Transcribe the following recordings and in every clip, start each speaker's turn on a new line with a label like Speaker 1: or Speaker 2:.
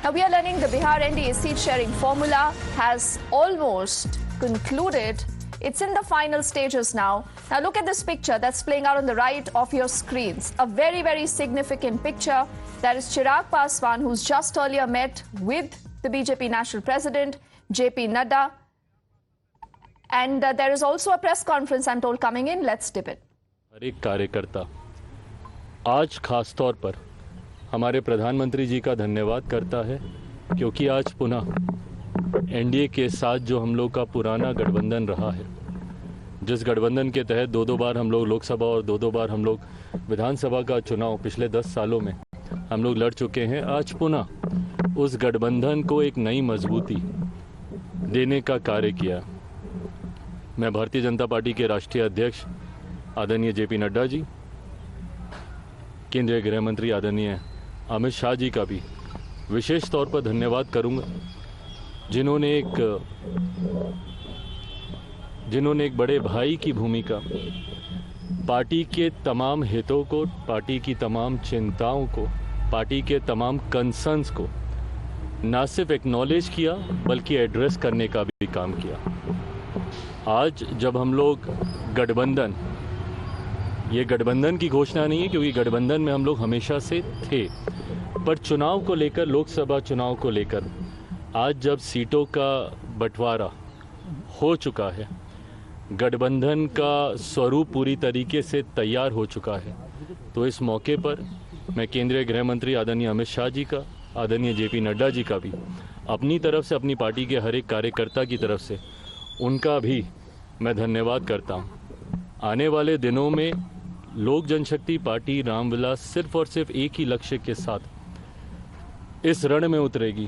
Speaker 1: Now we are learning the Bihar NDA seat sharing formula has almost concluded. It's in the final stages now. Now look at this picture that's playing out on the right of your screens. A very, very significant picture. That is Chirag Paswan, who's just earlier met with the BJP National President, JP Nadda. And there is also a press conference, I'm told, coming in. Let's dip it.
Speaker 2: हर एक कार्यकर्ता आज खास तौर पर हमारे प्रधानमंत्री जी का धन्यवाद करता है, क्योंकि आज पुनः एनडीए के साथ जो हम लोग का पुराना गठबंधन रहा है, जिस गठबंधन के तहत दो बार हम लोग लोकसभा और दो बार हम लोग विधानसभा का चुनाव पिछले 10 सालों में हम लोग लड़ चुके हैं, आज पुनः उस गठबंधन को एक नई मजबूती देने का कार्य किया। मैं भारतीय जनता पार्टी के राष्ट्रीय अध्यक्ष आदरणीय जेपी नड्डा जी, केंद्रीय गृह मंत्री आदरणीय अमित शाह जी का भी विशेष तौर पर धन्यवाद करूंगा, जिन्होंने एक बड़े भाई की भूमिका, पार्टी के तमाम हितों को, पार्टी की तमाम चिंताओं को, पार्टी के तमाम कंसर्न्स को ना सिर्फ एक्नॉलेज किया बल्कि एड्रेस करने का भी काम किया। आज जब हम लोग गठबंधन, ये गठबंधन की घोषणा नहीं है क्योंकि गठबंधन में हम लोग हमेशा से थे, पर चुनाव को लेकर, लोकसभा चुनाव को लेकर आज जब सीटों का बंटवारा हो चुका है, गठबंधन का स्वरूप पूरी तरीके से तैयार हो चुका है, तो इस मौके पर मैं केंद्रीय गृह मंत्री आदरणीय अमित शाह जी का, आदरणीय जेपी नड्डा जी का भी अपनी तरफ से, अपनी पार्टी के हर एक कार्यकर्ता की तरफ से उनका भी मैं धन्यवाद करता हूँ। आने वाले दिनों में लोक जनशक्ति पार्टी रामविलास सिर्फ और सिर्फ एक ही लक्ष्य के साथ इस रण में उतरेगी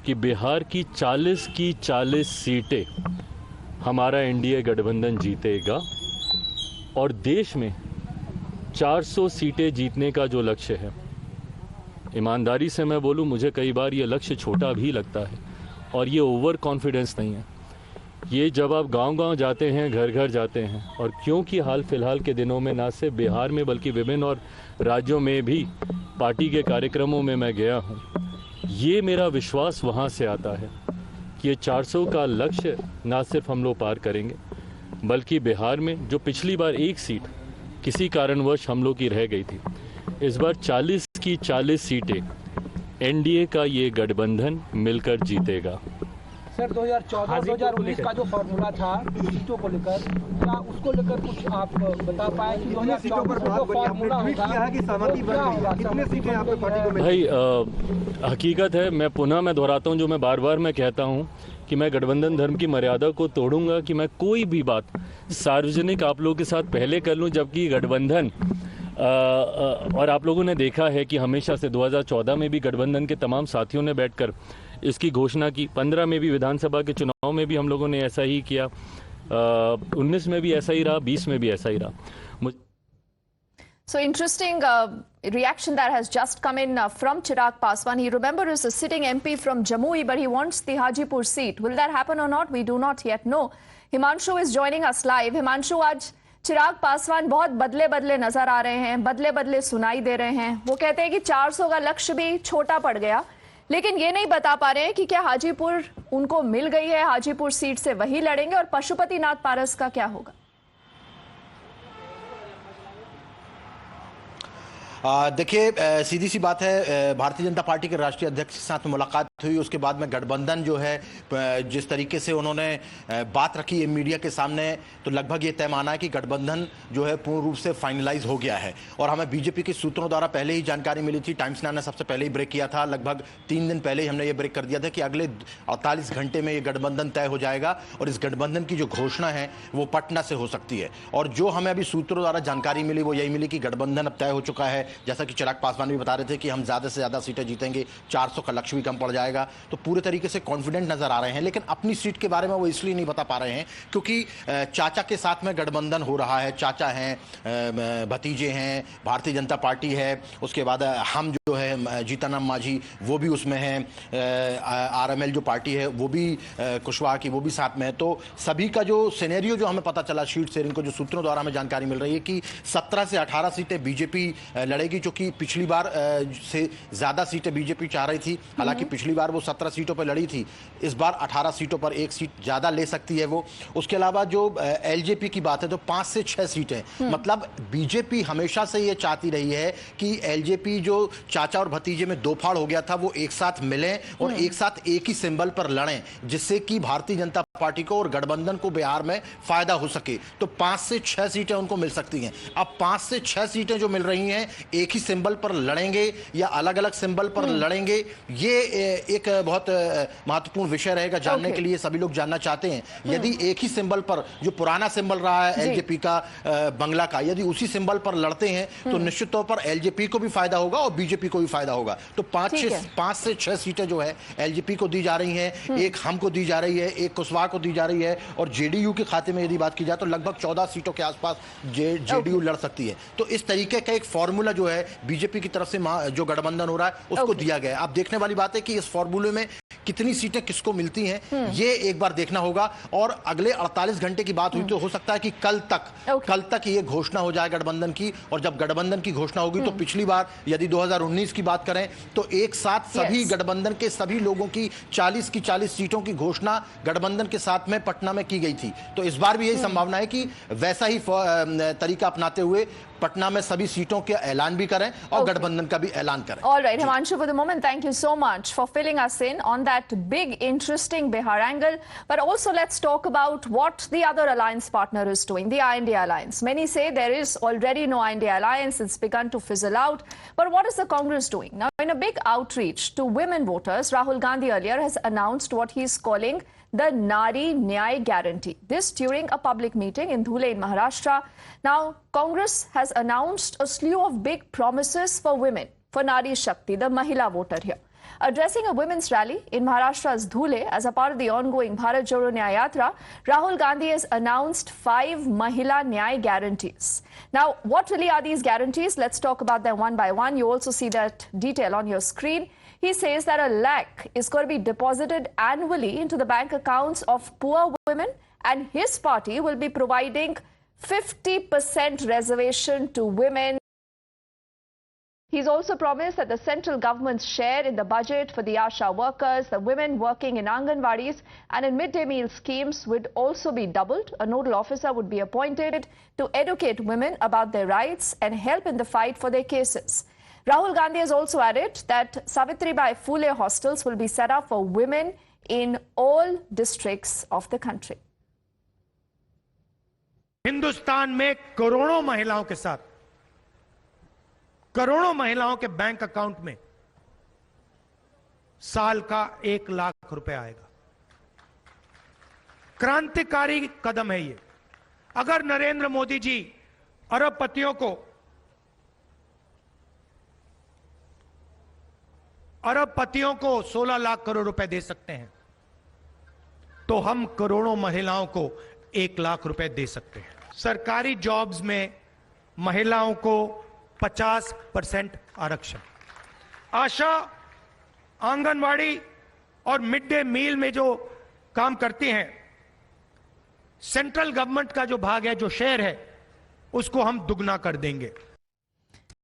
Speaker 2: कि बिहार की 40 सीटें हमारा एनडीए गठबंधन जीतेगा और देश में 400 सीटें जीतने का जो लक्ष्य है, ईमानदारी से मैं बोलूं, मुझे कई बार ये लक्ष्य छोटा भी लगता है और ये ओवर कॉन्फिडेंस नहीं है। ये जब आप गांव-गांव जाते हैं, घर घर जाते हैं, और क्योंकि हाल फिलहाल के दिनों में ना सिर्फ बिहार में बल्कि विभिन्न और राज्यों में भी पार्टी के कार्यक्रमों में मैं गया हूँ, ये मेरा विश्वास वहाँ से आता है कि ये 400 का लक्ष्य ना सिर्फ हम लोग पार करेंगे बल्कि बिहार में जो पिछली बार एक सीट किसी कारणवश हम लोग की रह गई थी, इस बार 40 की 40 सीटें एनडीए का ये गठबंधन मिलकर जीतेगा।
Speaker 3: सर 2014-2019 का जो फॉर्मूला था सीटों को लेकर, क्या उसको लेकर कुछ आप बता पाए कि 2014 पर जो फॉर्मूला होगा कि सहमति बन गई है, कितने सीटें आपकी पार्टी को मिलेंगी?
Speaker 2: भाई हकीकत है, मैं दोहराता हूं जो मैं बार बार मैं कहता हूं कि मैं गठबंधन धर्म की मर्यादा को तोड़ूंगा कि मैं कोई भी बात सार्वजनिक आप लोगों के साथ पहले कर लूं, जबकि गठबंधन और आप लोगों ने देखा है कि हमेशा से 2014 में भी गठबंधन के तमाम साथियों ने बैठकर इसकी घोषणा की, 15 में भी विधानसभा के चुनाव में भी हम लोगों ने ऐसा ही किया, 19 में भी ऐसा ही रहा, 20 में भी ऐसा ही रहा।
Speaker 1: So interesting reaction that has just come in from Chirag Paswan. He, remember, is a sitting MP from Jamui, but he wants the Hajipur seat. Will that happen or not? We do not yet know. Himanshu is joining us live. Himanshu, आज चिराग पासवान बहुत बदले नजर आ रहे हैं, बदले सुनाई दे रहे हैं। वो कहते हैं कि 400 का लक्ष्य भी छोटा पड़ गया, लेकिन ये नहीं बता पा रहे हैं कि क्या हाजीपुर उनको मिल गई है, हाजीपुर सीट से वही लड़ेंगे, और पशुपतिनाथ पारस का क्या होगा?
Speaker 4: देखिए, सीधी सी बात है, भारतीय जनता पार्टी के राष्ट्रीय अध्यक्ष के साथ मुलाकात हुई, उसके बाद में गठबंधन जो है जिस तरीके से उन्होंने बात रखी है मीडिया के सामने, तो लगभग ये तय माना है कि गठबंधन जो है पूर्ण रूप से फाइनलाइज हो गया है। और हमें बीजेपी के सूत्रों द्वारा पहले ही जानकारी मिली थी, टाइम्स नाउ ने सबसे पहले ही ब्रेक किया था, लगभग 3 दिन पहले ही हमने ये ब्रेक कर दिया था कि अगले 48 घंटे में ये गठबंधन तय हो जाएगा और इस गठबंधन की जो घोषणा है वो पटना से हो सकती है। और जो हमें अभी सूत्रों द्वारा जानकारी मिली वो यही मिली कि गठबंधन अब तय हो चुका है। जैसा कि चिराग पासवान भी बता रहे थे कि हम ज़्यादा से ज़्यादा सीटें जीतेंगे, 400 का लक्ष्य भी कम पड़ जाएगा, तो पूरे तरीके से कॉन्फिडेंट नजर आ रहे हैं। लेकिन अपनी सीट के बारे में वो इसलिए नहीं बता पा रहे हैं क्योंकि चाचा के साथ में गठबंधन हो रहा है, चाचा हैं, भतीजे हैं, भारतीय जनता पार्टी है, उसके बाद हम जो है जीतन मांझी वो भी उसमें हैं, आरएमएल जो पार्टी है वो भी कुशवाहा की वो भी साथ में है। तो सभी का जो सिनेरियो जो हमें पता चला शीट शेयरिंग को जो सूत्रों द्वारा हमें जानकारी मिल रही है कि 17 से 18 सीटें बीजेपी लड़े लड़ेगी, क्योंकि पिछली बार से ज़्यादा सीटें बीजेपी चाह रही थी। हालांकि पिछली बार वो 17 सीटों पर लड़ी थी, इस बार 18 सीटों पर एक सीट ज़्यादा ले सकती है वो। उसके अलावा जो एलजेपी की बात है तो 5 से 6 सीटें, मतलब बीजेपी हमेशा से ये चाहती रही है कि एलजेपी जो चाचा और भतीजे में दो फाड़ हो गया था वो एक साथ मिलें और एक साथ एक ही सिंबल पर लड़ें, जिससे कि भारतीय जनता पार्टी को और गठबंधन को बिहार में फायदा हो सके। तो 5 से 6 सीटें उनको मिल सकती हैं। अब 5 से 6 सीटें जो मिल रही हैं, एक ही सिंबल पर लड़ेंगे या अलग अलग सिंबल पर लड़ेंगे, ये एक बहुत महत्वपूर्ण विषय रहेगा जानने के लिए। सभी लोग जानना चाहते हैं, यदि एक ही सिंबल पर, जो पुराना सिंबल रहा है एलजेपी का बंगला का, यदि उसी सिंबल पर लड़ते हैं तो निश्चित तौर पर एलजेपी को भी फायदा होगा और बीजेपी को भी फायदा होगा। तो 5 से 6 सीटें जो है एलजेपी को दी जा रही हैं, एक हमको दी जा रही है, एक कुशवाहा को दी जा रही है, और जेडीयू के खाते में यदि बात की जाए तो लगभग 14 सीटों के आसपास जेडीयू लड़ सकती है। तो इस तरीके का एक फॉर्मूला जो है बीजेपी की तरफ से जो गठबंधन हो रहा है उसको दिया गया है। अब देखने वाली बात है कि इस फॉर्मूले में कितनी सीटें किसको मिलती हैं, ये एक बार देखना होगा। और अगले 48 घंटे की बात हुई तो हो सकता है कि कल तक ये घोषणा हो जाए गठबंधन की। और जब गठबंधन की घोषणा होगी तो पिछली बार यदि 2019 की बात करें तो एक साथ सभी गठबंधन के सभी लोगों की 40 की 40 सीटों की घोषणा गठबंधन के साथ में पटना में की गई थी। तो इस बार भी यही संभावना है कि वैसा ही तरीका अपनाते हुए पटना में सभी सीटों के ऐलान भी करें और गठबंधन का भी ऐलान करें।
Speaker 1: All right, Himanshu, for the moment, thank you so much for filling us in on that big, interesting Bihar angle. But also, let's talk about what the other alliance partner is doing, the INDA alliance. Many say there is already no INDA alliance; it's begun to fizzle out. But what is the Congress doing now? In a big outreach to women voters, Rahul Gandhi earlier has announced what he is calling the Nari Nyay Guarantee. This during a public meeting in Dhule in Maharashtra. Now, Congress has announced a slew of big promises for women, for Nari Shakti, the Mahila voter here. Addressing a women's rally in Maharashtra's Dhule as a part of the ongoing Bharat Jodo Nyay Yatra, Rahul Gandhi has announced 5 Mahila Nyay guarantees. Now, what really are these guarantees? Let's talk about them one by one. You also see that detail on your screen. He says that $1 lakh is going to be deposited annually into the bank accounts of poor women, and his party will be providing 50% reservation to women. He's also promised that the central government's share in the budget for the ASHA workers, the women working in Anganwadis and in midday meal schemes would also be doubled. A nodal officer would be appointed to educate women about their rights and help in the fight for their cases. Rahul Gandhi has also added that Savitribai Phule hostels will be set up for women in all districts of the country.
Speaker 5: Hindustan में करोड़ों महिलाओं के साथ करोड़ों महिलाओं के bank account में साल का 1 लाख रुपए आएगा। क्रांतिकारी कदम है ये। अगर नरेंद्र मोदी जी अरबपतियों को 16 लाख करोड़ रुपए दे सकते हैं, तो हम करोड़ों महिलाओं को 1 लाख रुपए दे सकते हैं। सरकारी जॉब्स में महिलाओं को 50% आरक्षण, आशा, आंगनवाड़ी और मिड डे मील में जो काम करती हैं, सेंट्रल गवर्नमेंट का जो भाग है, जो शेयर है, उसको हम दुगना कर देंगे।